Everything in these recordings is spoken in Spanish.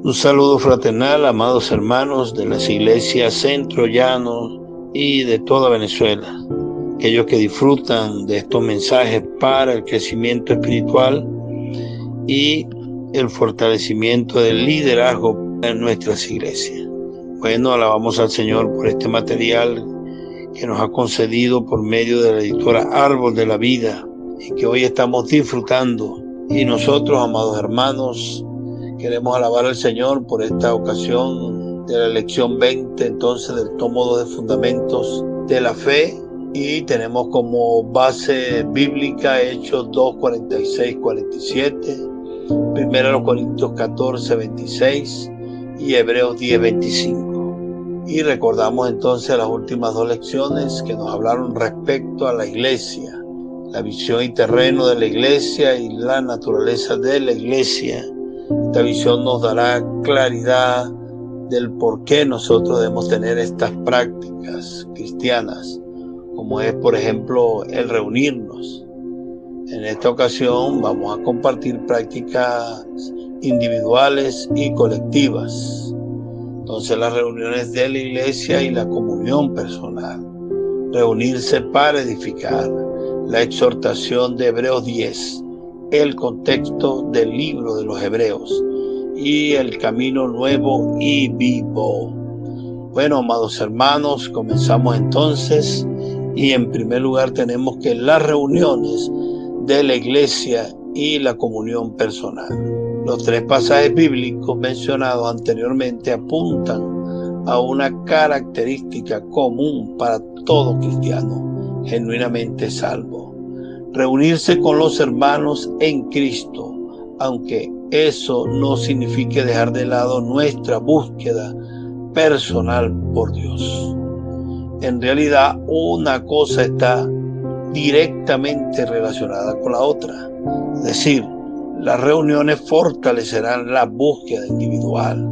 Un saludo fraternal, amados hermanos de las iglesias Centro, Llano y de toda Venezuela. Aquellos que disfrutan de estos mensajes para el crecimiento espiritual y el fortalecimiento del liderazgo en nuestras iglesias. Bueno, alabamos al Señor por este material que nos ha concedido por medio de la editora Árbol de la Vida y que hoy estamos disfrutando. Y nosotros, amados hermanos, queremos alabar al Señor por esta ocasión de la lección 20, entonces, del tomo 2 de Fundamentos de la Fe, y tenemos como base bíblica Hechos 2, 46, 47, 1 Corintios 14, 26 y Hebreos 10, 25. Y recordamos entonces las últimas dos lecciones que nos hablaron respecto a la iglesia, la visión y terreno de la iglesia y la naturaleza de la iglesia. Esta visión nos dará claridad del por qué nosotros debemos tener estas prácticas cristianas, como es, por ejemplo, el reunirnos. En esta ocasión vamos a compartir prácticas individuales y colectivas. Entonces, las reuniones de la iglesia y la comunión personal. Reunirse para edificar. La exhortación de Hebreos 10. El contexto del libro de los Hebreos y el camino nuevo y vivo. Bueno, amados hermanos, comenzamos entonces, y en primer lugar tenemos que las reuniones de la iglesia y la comunión personal. Los tres pasajes bíblicos mencionados anteriormente apuntan a una característica común para todo cristiano genuinamente salvo: reunirse con los hermanos en Cristo, aunque eso no signifique dejar de lado nuestra búsqueda personal por Dios. En realidad, una cosa está directamente relacionada con la otra. Es decir, las reuniones fortalecerán la búsqueda individual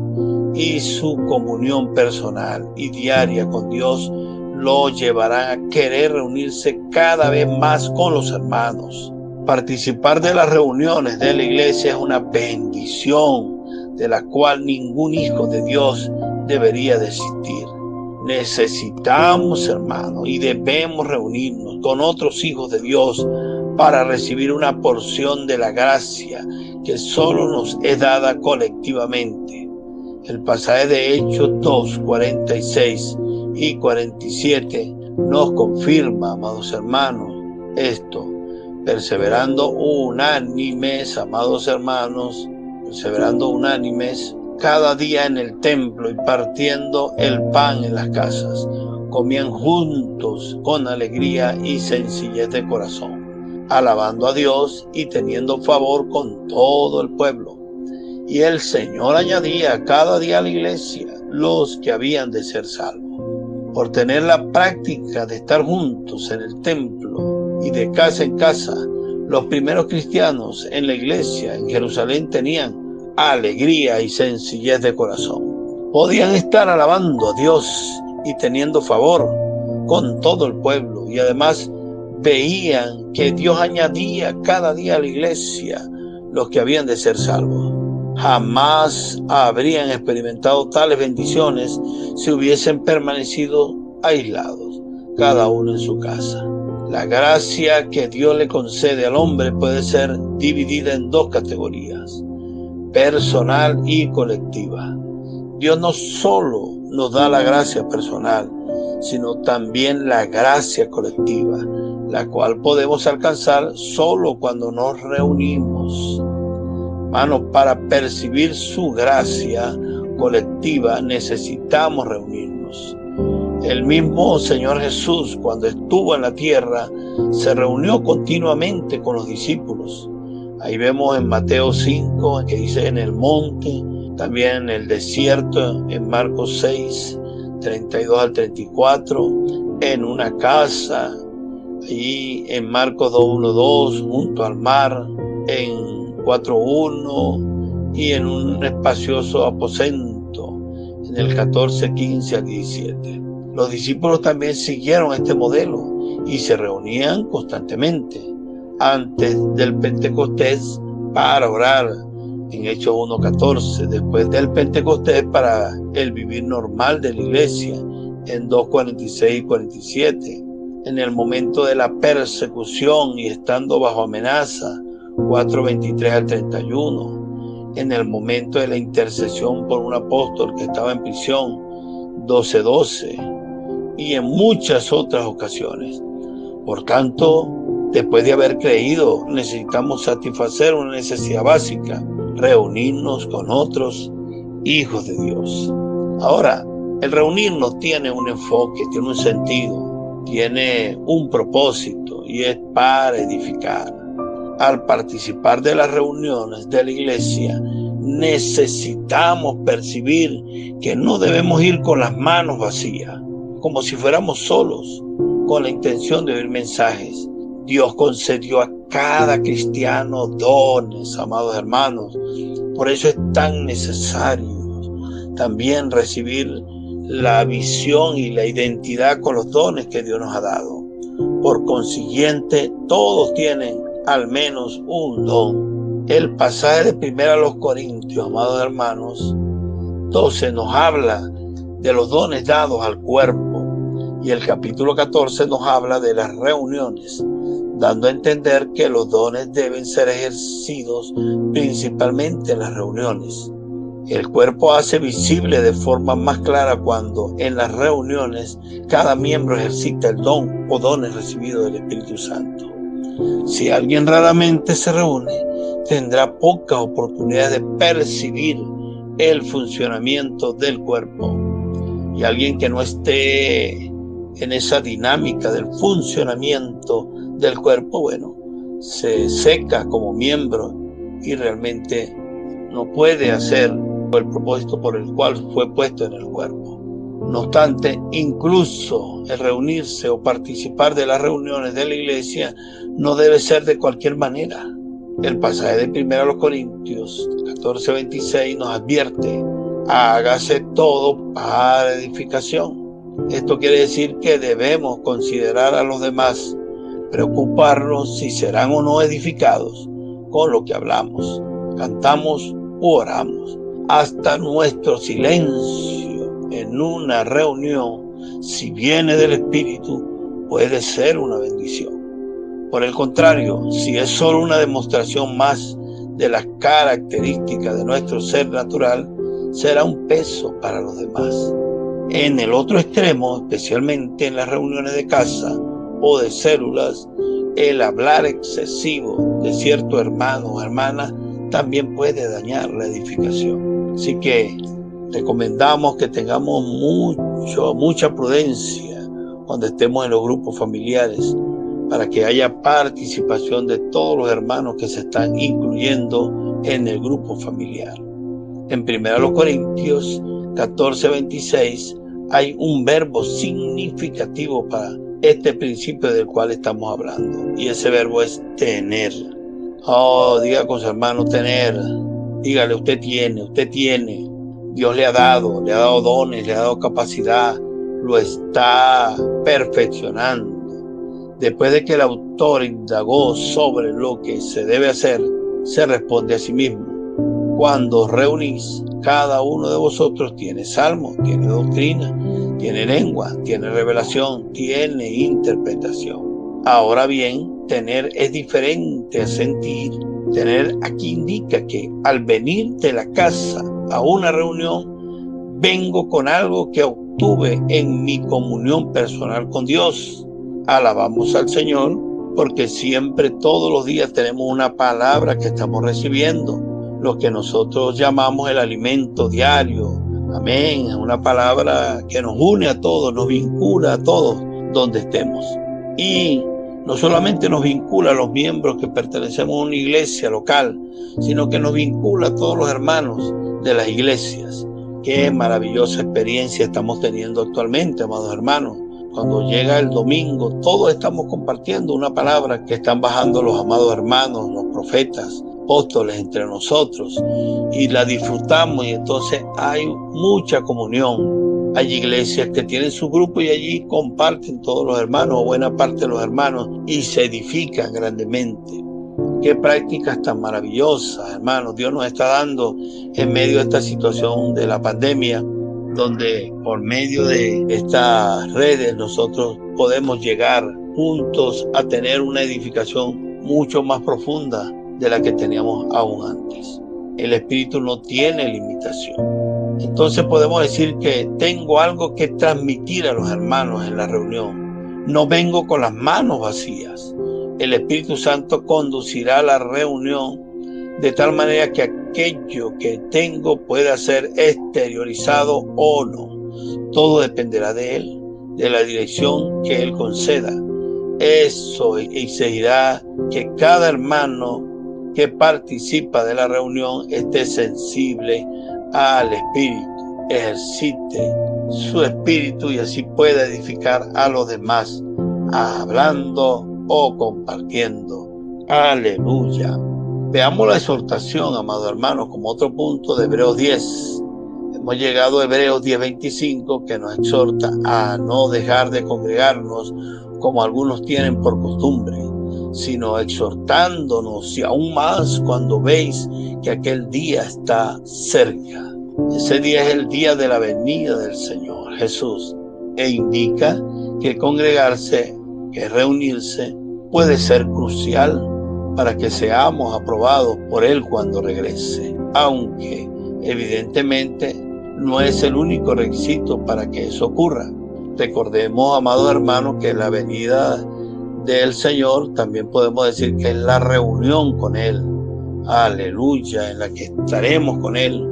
y su comunión personal y diaria con Dios lo llevarán a querer reunirse cada vez más con los hermanos. Participar de las reuniones de la iglesia es una bendición de la cual ningún hijo de Dios debería desistir. Necesitamos, hermanos, y debemos reunirnos con otros hijos de Dios para recibir una porción de la gracia que solo nos es dada colectivamente. El pasaje de Hechos 2, 46 y 47 nos confirma, amados hermanos, esto. Perseverando unánimes, amados hermanos, perseverando unánimes cada día en el templo y partiendo el pan en las casas, comían juntos con alegría y sencillez de corazón, alabando a Dios y teniendo favor con todo el pueblo. Y el Señor añadía cada día a la iglesia los que habían de ser salvos. Por tener la práctica de estar juntos en el templo y de casa en casa, los primeros cristianos en la iglesia en Jerusalén tenían alegría y sencillez de corazón. Podían estar alabando a Dios y teniendo favor con todo el pueblo, y además veían que Dios añadía cada día a la iglesia los que habían de ser salvos. Jamás habrían experimentado tales bendiciones si hubiesen permanecido aislados, cada uno en su casa. La gracia que Dios le concede al hombre puede ser dividida en dos categorías: personal y colectiva. Dios no solo nos da la gracia personal, sino también la gracia colectiva, la cual podemos alcanzar solo cuando nos reunimos. Hermanos, para percibir su gracia colectiva necesitamos reunirnos. El mismo Señor Jesús, cuando estuvo en la tierra, se reunió continuamente con los discípulos. Ahí vemos en Mateo 5, que dice en el monte, también en el desierto, en Marcos 6, 32 al 34, en una casa, y en Marcos 2:1-2, junto al mar, en 4:1, y en un espacioso aposento, en el 14:15 al 17. Los discípulos también siguieron este modelo y se reunían constantemente antes del Pentecostés para orar, en Hechos 1:14, después del Pentecostés para el vivir normal de la iglesia, en 2:46 y 47, en el momento de la persecución y estando bajo amenaza, 4:23 al 31, en el momento de la intercesión por un apóstol que estaba en prisión, 12:12, y en muchas otras ocasiones. Por tanto, después de haber creído, necesitamos satisfacer una necesidad básica: reunirnos con otros hijos de Dios. Ahora, el reunirnos tiene un enfoque, tiene un sentido, tiene un propósito, y es para edificar. Al participar de las reuniones de la iglesia, necesitamos percibir que no debemos ir con las manos vacías, como si fuéramos solos, con la intención de oír mensajes. Dios concedió a cada cristiano dones, amados hermanos. Por eso es tan necesario también recibir la visión y la identidad con los dones que Dios nos ha dado. Por consiguiente, todos tienen al menos un don. El pasaje de 1 Corintios, amados hermanos, 12 nos habla de los dones dados al cuerpo, y el capítulo 14 nos habla de las reuniones, dando a entender que los dones deben ser ejercidos principalmente en las reuniones. El cuerpo hace visible de forma más clara cuando en las reuniones cada miembro ejercita el don o dones recibidos del Espíritu Santo. Si alguien raramente se reúne, tendrá pocas oportunidades de percibir el funcionamiento del cuerpo. Y alguien que no esté en esa dinámica del funcionamiento del cuerpo, bueno, se seca como miembro y realmente no puede hacer el propósito por el cual fue puesto en el cuerpo. No obstante, incluso el reunirse o participar de las reuniones de la iglesia no debe ser de cualquier manera. El pasaje de 1 Corintios 14:26 nos advierte: hágase todo para edificación. Esto quiere decir que debemos considerar a los demás, preocuparnos si serán o no edificados con lo que hablamos, cantamos u oramos. Hasta nuestro silencio en una reunión, si viene del Espíritu, puede ser una bendición. Por el contrario, si es solo una demostración más de las características de nuestro ser natural, será un peso para los demás. En el otro extremo, especialmente en las reuniones de casa o de células, el hablar excesivo de cierto hermano o hermana también puede dañar la edificación. Así que recomendamos que tengamos mucha prudencia cuando estemos en los grupos familiares, para que haya participación de todos los hermanos que se están incluyendo en el grupo familiar. En 1 Corintios 14:26 hay un verbo significativo para este principio del cual estamos hablando, y ese verbo es tener. Diga con su hermano: tener. Dígale: usted tiene. Dios le ha dado dones, le ha dado capacidad, lo está perfeccionando. Después de que el autor indagó sobre lo que se debe hacer, se responde a sí mismo: cuando reunís, cada uno de vosotros tiene salmo, tiene doctrina, tiene lengua, tiene revelación, tiene interpretación. Ahora bien, tener es diferente a sentir. Tener aquí indica que al venir de la casa a una reunión, vengo con algo que obtuve en mi comunión personal con Dios. Alabamos al Señor, porque siempre, todos los días, tenemos una palabra que estamos recibiendo, lo que nosotros llamamos el alimento diario. Amén. Una palabra que nos une a todos, nos vincula a todos donde estemos. Y no solamente nos vincula a los miembros que pertenecemos a una iglesia local, sino que nos vincula a todos los hermanos de las iglesias. Qué maravillosa experiencia estamos teniendo actualmente, amados hermanos. Cuando llega el domingo, todos estamos compartiendo una palabra que están bajando los amados hermanos, los profetas, apóstoles entre nosotros, y la disfrutamos, y entonces hay mucha comunión. Hay iglesias que tienen su grupo y allí comparten todos los hermanos, o buena parte de los hermanos, y se edifican grandemente. Qué prácticas tan maravillosas, hermanos, Dios nos está dando en medio de esta situación de la pandemia, donde por medio de estas redes nosotros podemos llegar juntos a tener una edificación mucho más profunda de la que teníamos aún antes. El Espíritu no tiene limitación. Entonces podemos decir que tengo algo que transmitir a los hermanos en la reunión. No vengo con las manos vacías. El Espíritu Santo conducirá la reunión de tal manera que aquello que tengo pueda ser exteriorizado o no. Todo dependerá de Él, de la dirección que Él conceda. Eso exigirá que cada hermano que participa de la reunión esté sensible al Espíritu, ejercite su espíritu y así pueda edificar a los demás, hablando o compartiendo. Aleluya. Veamos la exhortación, amados hermanos, como otro punto de Hebreos 10. Hemos llegado a Hebreos 10:25, que nos exhorta a no dejar de congregarnos como algunos tienen por costumbre, sino exhortándonos y aún más cuando veis que aquel día está cerca. Ese día es el día de la venida del Señor Jesús e indica que congregarse, que reunirse, puede ser crucial para que seamos aprobados por Él cuando regrese, aunque evidentemente no es el único requisito para que eso ocurra. Recordemos, amados hermanos, que la venida del Señor también podemos decir que es la reunión con Él. Aleluya, en la que estaremos con Él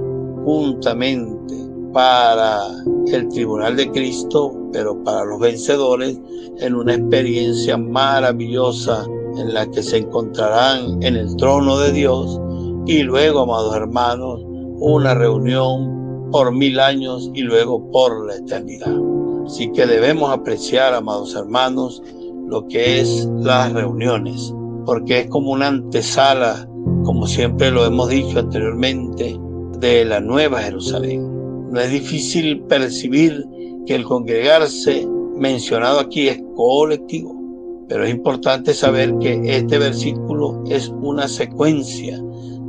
juntamente para el tribunal de Cristo, pero para los vencedores en una experiencia maravillosa en la que se encontrarán en el trono de Dios y luego, amados hermanos, una reunión por 1000 años y luego por la eternidad. Así que debemos apreciar, amados hermanos, lo que es las reuniones, porque es como una antesala, como siempre lo hemos dicho anteriormente, de la Nueva Jerusalén. No es difícil percibir que el congregarse mencionado aquí es colectivo, pero es importante saber que este versículo es una secuencia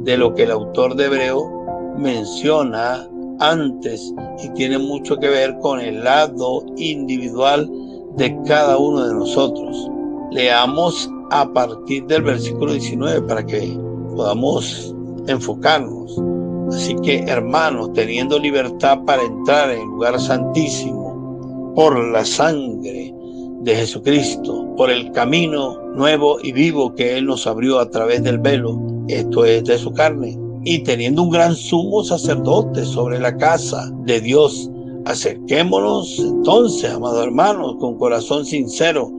de lo que el autor de Hebreo menciona antes y tiene mucho que ver con el lado individual de cada uno de nosotros. Leamos a partir del versículo 19 para que podamos enfocarnos. Así que, hermanos, teniendo libertad para entrar en el lugar santísimo por la sangre de Jesucristo, por el camino nuevo y vivo que Él nos abrió a través del velo, esto es de su carne, y teniendo un gran sumo sacerdote sobre la casa de Dios, acerquémonos entonces, amados hermanos, con corazón sincero,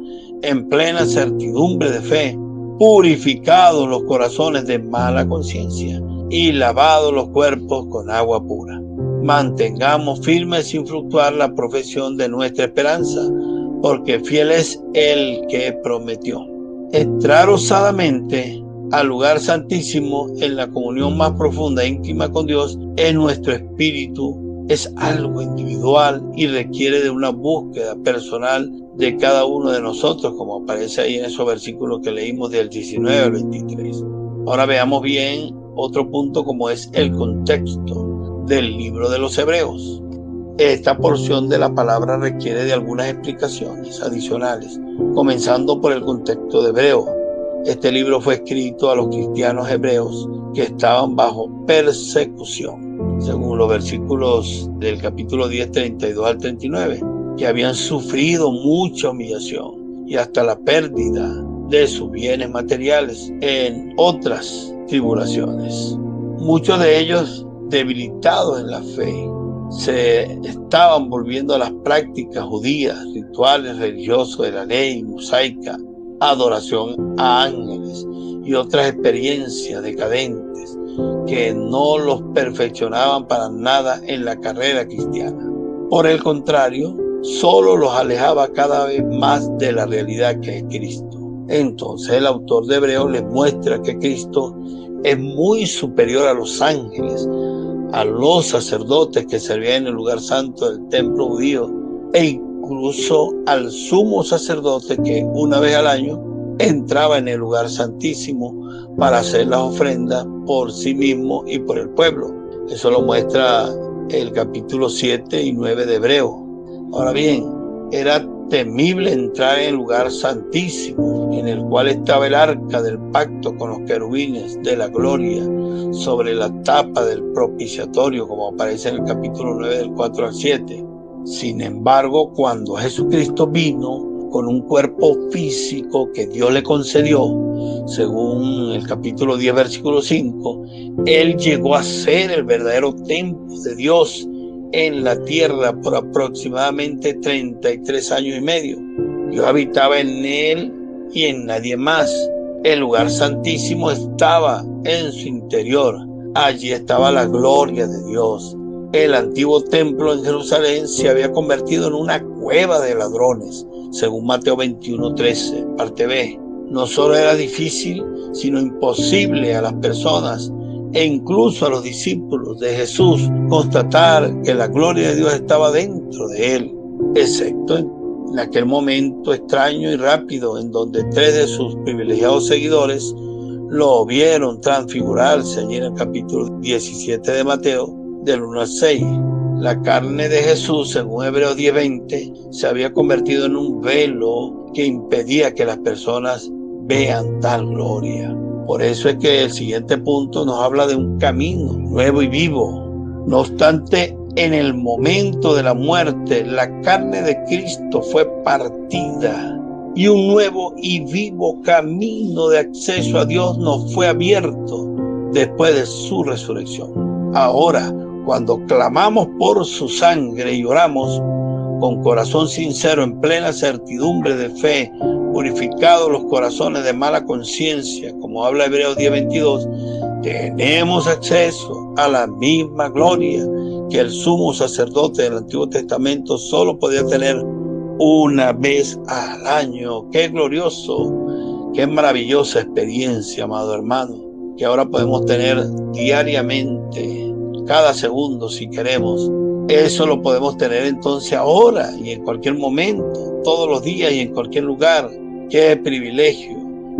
en plena certidumbre de fe, purificados los corazones de mala conciencia y lavados los cuerpos con agua pura. Mantengamos firme sin fluctuar la profesión de nuestra esperanza, porque fiel es el que prometió. Entrar osadamente al lugar santísimo en la comunión más profunda e íntima con Dios en nuestro espíritu es algo individual y requiere de una búsqueda personal de cada uno de nosotros, como aparece ahí en esos versículos que leímos del 19 al 23. Ahora veamos bien otro punto, como es el contexto del libro de los Hebreos. Esta porción de la palabra requiere de algunas explicaciones adicionales, comenzando por el contexto de Hebreo. Este libro fue escrito a los cristianos hebreos que estaban bajo persecución, según los versículos del capítulo 10, 32 al 39, que habían sufrido mucha humillación y hasta la pérdida de sus bienes materiales en otras tribulaciones. Muchos de ellos, debilitados en la fe, se estaban volviendo a las prácticas judías, rituales religiosos de la ley mosaica, adoración a ángeles y otras experiencias decadentes que no los perfeccionaban para nada en la carrera cristiana. Por el contrario, solo los alejaba cada vez más de la realidad que es Cristo. Entonces el autor de Hebreos les muestra que Cristo es muy superior a los ángeles, a los sacerdotes que servían en el lugar santo del templo judío e incluso al sumo sacerdote que una vez al año entraba en el lugar santísimo para hacer las ofrendas por sí mismo y por el pueblo. Eso lo muestra el capítulo 7 y 9 de Hebreos. Ahora bien, era temible entrar en el lugar santísimo, en el cual estaba el arca del pacto con los querubines de la gloria sobre la tapa del propiciatorio, como aparece en el capítulo 9 del 4 al 7. Sin embargo, cuando Jesucristo vino con un cuerpo físico que Dios le concedió, según el capítulo 10, versículo 5, Él llegó a ser el verdadero templo de Dios en la tierra por aproximadamente 33 años y medio. Dios habitaba en Él y en nadie más. El lugar santísimo estaba en su interior. Allí estaba la gloria de Dios. El antiguo templo en Jerusalén se había convertido en una cueva de ladrones, según Mateo 21:13, parte B. No solo era difícil, sino imposible a las personas e incluso a los discípulos de Jesús constatar que la gloria de Dios estaba dentro de él, excepto en aquel momento extraño y rápido en donde 3 de sus privilegiados seguidores lo vieron transfigurarse allí en el capítulo 17 de Mateo, del 1 al 6. La carne de Jesús, según Hebreos 10:20, se había convertido en un velo que impedía que las personas vean tal gloria. Por eso es que el siguiente punto nos habla de un camino nuevo y vivo. No obstante, en el momento de la muerte, la carne de Cristo fue partida y un nuevo y vivo camino de acceso a Dios nos fue abierto después de su resurrección. Ahora, cuando clamamos por su sangre y oramos con corazón sincero, en plena certidumbre de fe, purificados los corazones de mala conciencia, como habla Hebreos 10:22, tenemos acceso a la misma gloria que el sumo sacerdote del Antiguo Testamento solo podía tener una vez al año. ¡Qué glorioso! ¡Qué maravillosa experiencia, amado hermano! Que ahora podemos tener diariamente, cada segundo si queremos. Eso lo podemos tener entonces ahora y en cualquier momento, todos los días y en cualquier lugar. ¡Qué privilegio!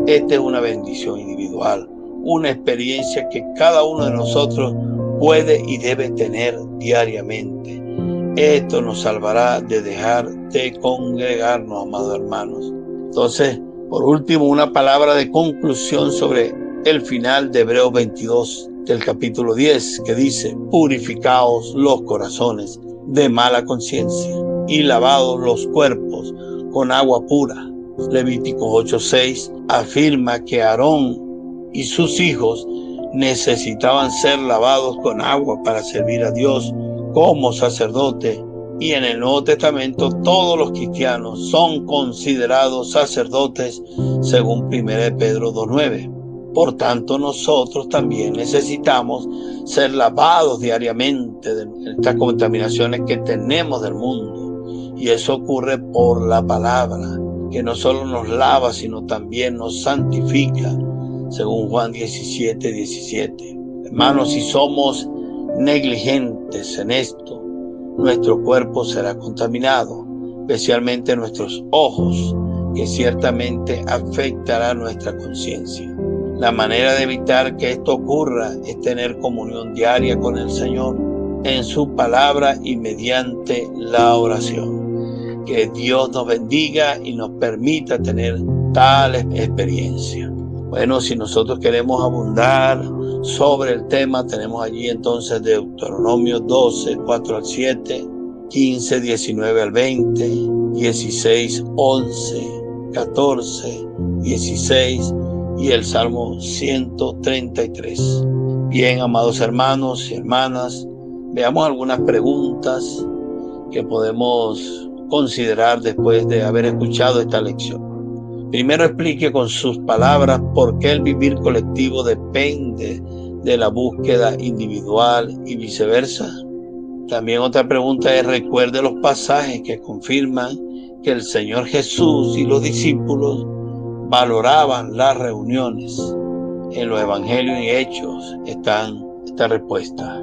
Esta es una bendición individual, una experiencia que cada uno de nosotros puede y debe tener diariamente. Esto nos salvará de dejar de congregarnos, amados hermanos. Entonces, por último, una palabra de conclusión sobre el final de Hebreos 22 del capítulo 10, que dice: purificaos los corazones de mala conciencia y lavados los cuerpos con agua pura. Levítico 8:6 afirma que Aarón y sus hijos necesitaban ser lavados con agua para servir a Dios como sacerdote, y en el Nuevo Testamento todos los cristianos son considerados sacerdotes según 1 Pedro 2:9. Por tanto, nosotros también necesitamos ser lavados diariamente de estas contaminaciones que tenemos del mundo, y eso ocurre por la palabra, que no solo nos lava, sino también nos santifica, según Juan 17:17. Hermanos, si somos negligentes en esto, nuestro cuerpo será contaminado, especialmente nuestros ojos, que ciertamente afectará nuestra conciencia. La manera de evitar que esto ocurra es tener comunión diaria con el Señor en su palabra y mediante la oración. Que Dios nos bendiga y nos permita tener tal experiencia. Bueno, si nosotros queremos abundar sobre el tema, tenemos allí entonces Deuteronomio 12, 4 al 7, 15, 19 al 20, 16, 11, 14, 16 y el Salmo 133. Bien, amados hermanos y hermanas, veamos algunas preguntas que podemos considerar después de haber escuchado esta lección. Primero, explique con sus palabras por qué el vivir colectivo depende de la búsqueda individual y viceversa. También otra pregunta es: recuerde los pasajes que confirman que el Señor Jesús y los discípulos valoraban las reuniones. En los evangelios y hechos están esta respuesta.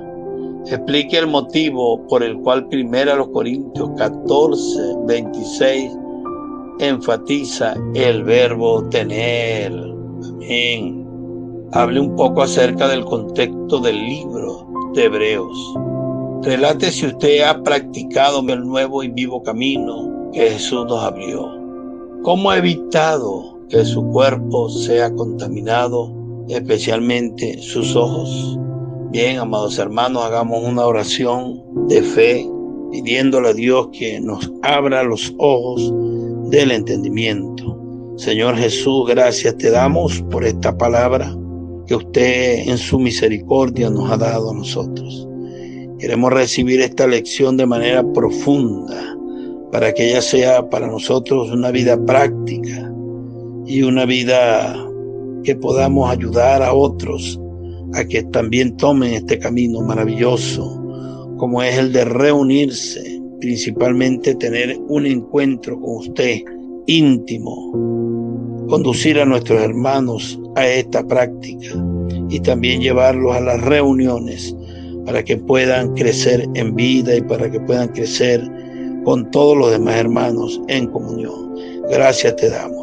Explique el motivo por el cual 1 Corintios 14, 26 enfatiza el verbo tener. Amén. Hable un poco acerca del contexto del libro de Hebreos. Relate si usted ha practicado el nuevo y vivo camino que Jesús nos abrió. ¿Cómo ha evitado que su cuerpo sea contaminado, especialmente sus ojos? Bien, amados hermanos, hagamos una oración de fe, pidiéndole a Dios que nos abra los ojos del entendimiento. Señor Jesús, gracias te damos por esta palabra que usted en su misericordia nos ha dado a nosotros. Queremos recibir esta lección de manera profunda para que ella sea para nosotros una vida práctica y una vida que podamos ayudar a otros a que también tomen este camino maravilloso, como es el de reunirse, principalmente tener un encuentro con usted íntimo, conducir a nuestros hermanos a esta práctica y también llevarlos a las reuniones para que puedan crecer en vida y para que puedan crecer con todos los demás hermanos en comunión. Gracias te damos.